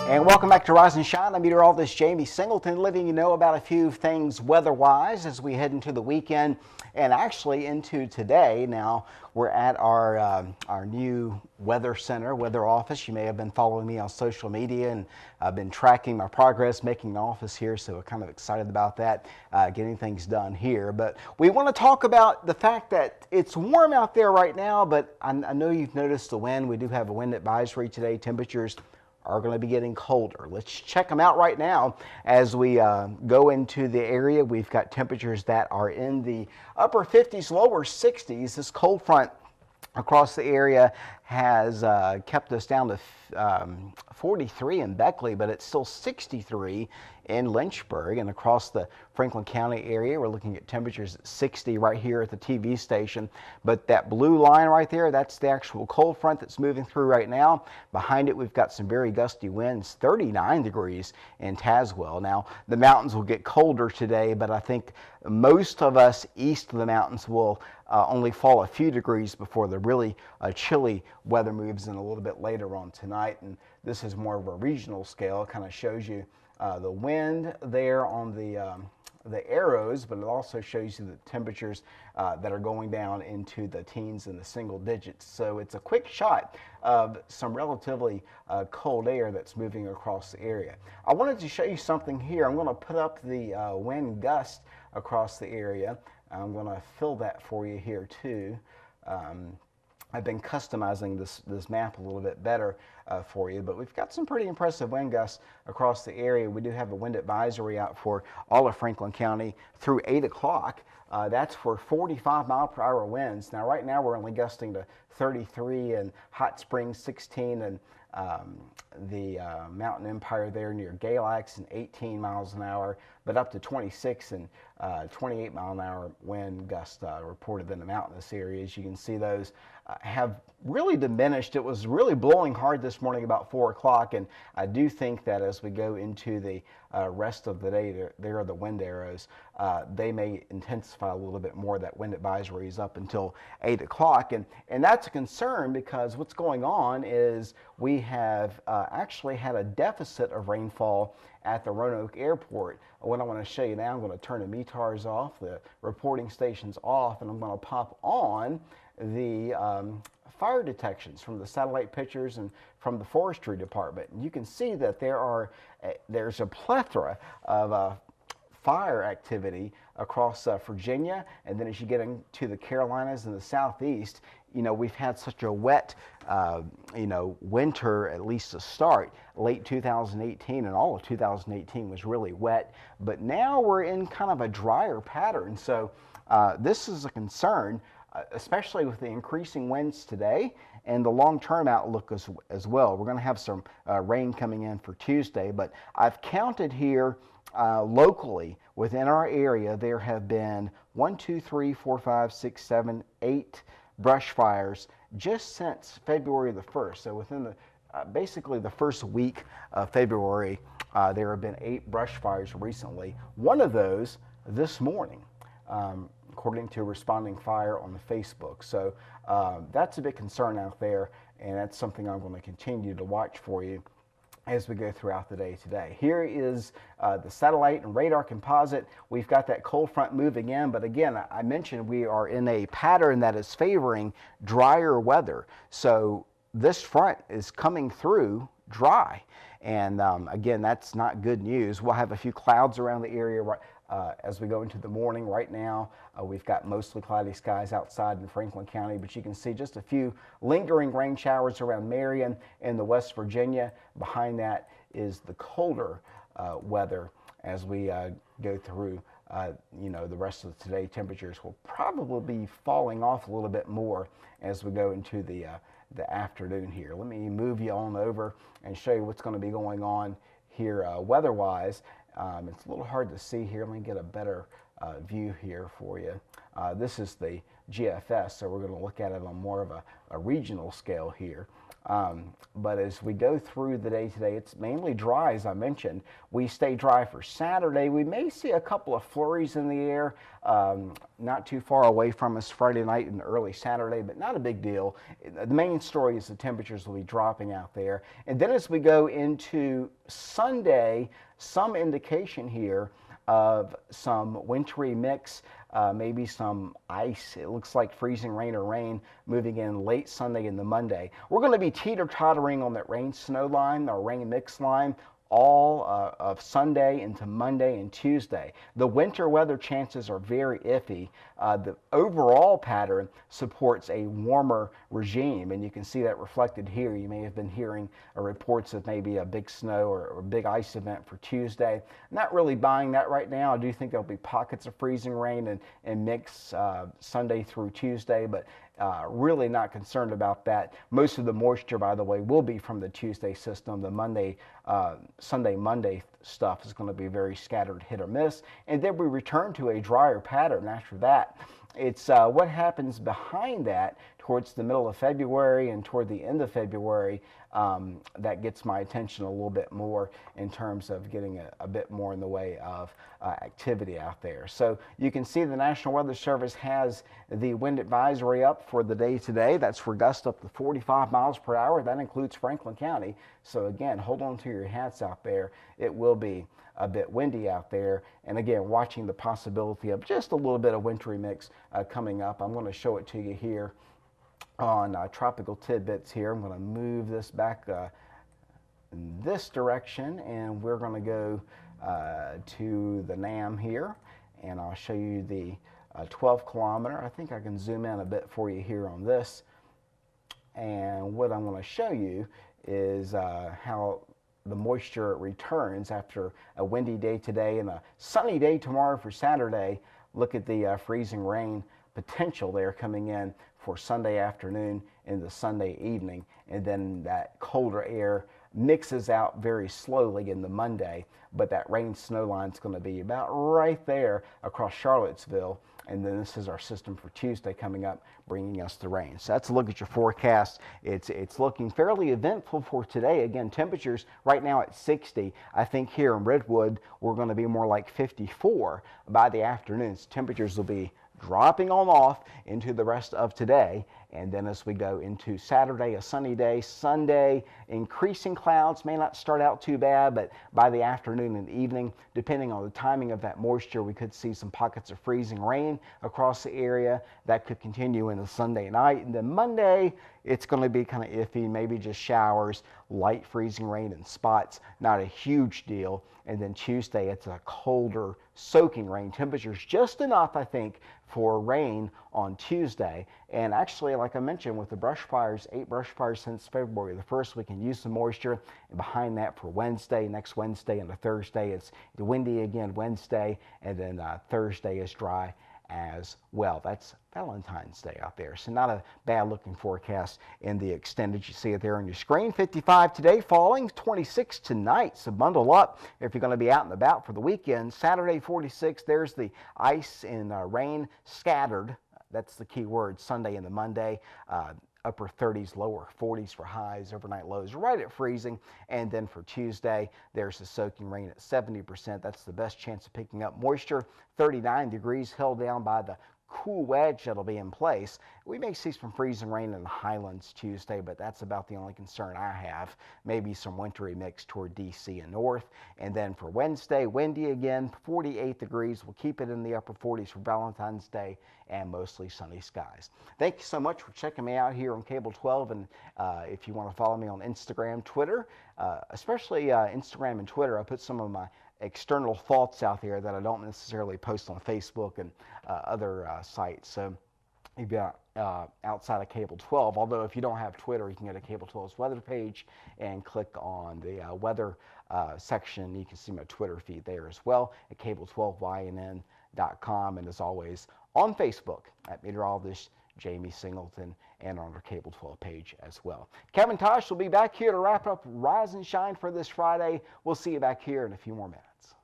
And welcome back to Rise and Shine. I'm meteorologist Jamey Singleton, letting you know about a few things weather-wise as we head into the weekend and actually into today. Now, we're at our new weather center, weather office. You may have been following me on social media, and I've been tracking my progress making an office here, so we're kind of excited about that, getting things done here. But we want to talk about the fact that it's warm out there right now, but I know you've noticed the wind. We do have a wind advisory today. Temperatures are going to be getting colder. Let's check them out right now as we go into the area. We've got temperatures that are in the upper 50s, lower 60s. This cold front across the area has kept us down to 43 in Beckley, but it's still 63 in Lynchburg. And across the Franklin County area, we're looking at temperatures at 60 right here at the TV station. But that blue line right there, that's the actual cold front that's moving through right now. Behind it, we've got some very gusty winds, 39 degrees in Tazewell. Now, the mountains will get colder today, but I think most of us east of the mountains will only fall a few degrees before the really chilly weather moves in a little bit later on tonight. And this is more of a regional scale. It kind of shows you the wind there on the arrows, but it also shows you the temperatures that are going down into the teens and the single digits. So it's a quick shot of some relatively cold air that's moving across the area. I wanted to show you something here. I'm going to put up the wind gust across the area. I'm going to fill that for you here too. I've been customizing this map a little bit better for you, but we've got some pretty impressive wind gusts across the area. We do have a wind advisory out for all of Franklin County through 8 o'clock. That's for 45-mile-per-hour winds. Now, right now, we're only gusting to 33 in Hot Springs, 16 and the Mountain Empire there near Galax, and 18 miles an hour, but up to 26 and 28 mile an hour wind gust reported in the mountainous areas. You can see those have really diminished. It was really blowing hard this morning about 4 o'clock, and I do think that as we go into the rest of the day, there are the wind arrows. They may intensify a little bit more. That wind advisory is up until 8 o'clock, and that's a concern because what's going on is we have actually had a deficit of rainfall at the Roanoke Airport. What I want to show you now, I'm going to turn the METARs off, the reporting stations off, and I'm going to pop on the fire detections from the satellite pictures and from the forestry department. And you can see that there's a plethora of fire activity across Virginia, and then as you get into the Carolinas and the Southeast, you know, we've had such a wet, winter, at least to start. Late 2018 and all of 2018 was really wet, but now we're in kind of a drier pattern. So this is a concern, especially with the increasing winds today and the long-term outlook as well. We're going to have some rain coming in for Tuesday, but I've counted here locally within our area, there have been 1, 2, 3, 4, 5, 6, 7, 8 brush fires just since February the 1st. So within the basically the first week of February, there have been 8 brush fires recently. One of those this morning, according to Responding Fire on the Facebook. So that's a big concern out there, and that's something I'm going to continue to watch for you as we go throughout the day today. Here is the satellite and radar composite. We've got that cold front moving in, but again, I mentioned we are in a pattern that is favoring drier weather. So this front is coming through dry, and again, that's not good news. We'll have a few clouds around the area as we go into the morning. Right now, we've got mostly cloudy skies outside in Franklin County, but you can see just a few lingering rain showers around Marion and the West Virginia. Behind that is the colder weather as we go through. The rest of today, temperatures will probably be falling off a little bit more as we go into the afternoon here. Let me move you on over and show you what's going to be going on here weather-wise. It's a little hard to see here. Let me get a better view here for you. This is the GFS, so we're going to look at it on more of a regional scale here. But as we go through the day today, it's mainly dry, as I mentioned. We stay dry for Saturday. We may see a couple of flurries in the air, not too far away from us Friday night and early Saturday, but not a big deal. The main story is the temperatures will be dropping out there. And then as we go into Sunday, some indication here of some wintry mix, maybe some ice. It looks like freezing rain or rain moving in late Sunday into Monday. We're going to be teeter-tottering on that rain-snow line, or rain-mix line, all of Sunday into Monday and Tuesday. The winter weather chances are very iffy. The overall pattern supports a warmer regime, and you can see that reflected here. You may have been hearing reports of maybe a big snow or a big ice event for Tuesday. Not really buying that right now. I do think there'll be pockets of freezing rain and mix Sunday through Tuesday, but really not concerned about that. Most of the moisture, by the way, will be from the Tuesday system. The Monday, Sunday, Monday stuff is going to be very scattered, hit or miss. And then we return to a drier pattern after that. It's what happens behind that towards the middle of February and toward the end of February that gets my attention a little bit more in terms of getting a bit more in the way of activity out there. So you can see the National Weather Service has the wind advisory up for the day today. That's for gusts up to 45 miles per hour. That includes Franklin County. So again, hold on to your hats out there. It will be a bit windy out there. And again, watching the possibility of just a little bit of wintry mix coming up. I'm going to show it to you here on Tropical Tidbits here. I'm going to move this back in this direction, and we're going to go to the NAM here, and I'll show you the 12 kilometer. I think I can zoom in a bit for you here on this. And what I'm going to show you is how the moisture returns after a windy day today and a sunny day tomorrow for Saturday. Look at the freezing rain potential there coming in for Sunday afternoon into Sunday evening, and then that colder air mixes out very slowly in the Monday, but that rain snow line is going to be about right there across Charlottesville. And then this is our system for Tuesday coming up, bringing us the rain. So that's a look at your forecast. It's looking fairly eventful for today. Again, temperatures right now at 60. I think here in Redwood, we're going to be more like 54 by the afternoons. Temperatures will be dropping on off into the rest of today. And then as we go into Saturday, a sunny day. Sunday, increasing clouds. May not start out too bad, but by the afternoon and evening, depending on the timing of that moisture, we could see some pockets of freezing rain across the area. That could continue into Sunday night. And then Monday, it's going to be kind of iffy, maybe just showers, light freezing rain in spots, not a huge deal. And then Tuesday, it's a colder, soaking rain. Temperatures just enough, I think, for rain on Tuesday. And actually, like I mentioned, with the brush fires, 8 brush fires since February the 1st, we can use some moisture. And behind that for Wednesday, next Wednesday and Thursday, it's windy again Wednesday, and then Thursday is dry as well. That's Valentine's Day out there, so not a bad looking forecast in the extended. You see it there on your screen. 55 today, falling 26 tonight, so bundle up if you're going to be out and about for the weekend. Saturday 46, there's the ice and rain scattered. That's the key word. Sunday into Monday, upper 30s, lower 40s for highs, overnight lows right at freezing. And then for Tuesday, there's the soaking rain at 70%. That's the best chance of picking up moisture. 39 degrees, held down by the cool wedge that'll be in place. We may see some freezing rain in the highlands Tuesday, but that's about the only concern I have. Maybe some wintry mix toward DC and north. And then for Wednesday, windy again, 48 degrees. We'll keep it in the upper 40s for Valentine's Day and mostly sunny skies. Thank you so much for checking me out here on Cable 12. And if you want to follow me on Instagram, Twitter, especially Instagram and Twitter, I put some of my external thoughts out there that I don't necessarily post on Facebook and other sites. So you've got outside of Cable 12, although if you don't have Twitter, you can go to Cable 12's weather page and click on the weather section. You can see my Twitter feed there as well at cable12ynn.com, and as always on Facebook at meteorologist Jamey Singleton, and on our Cable 12 page as well. Kevin Tosh will be back here to wrap up Rise and Shine for this Friday. We'll see you back here in a few more minutes.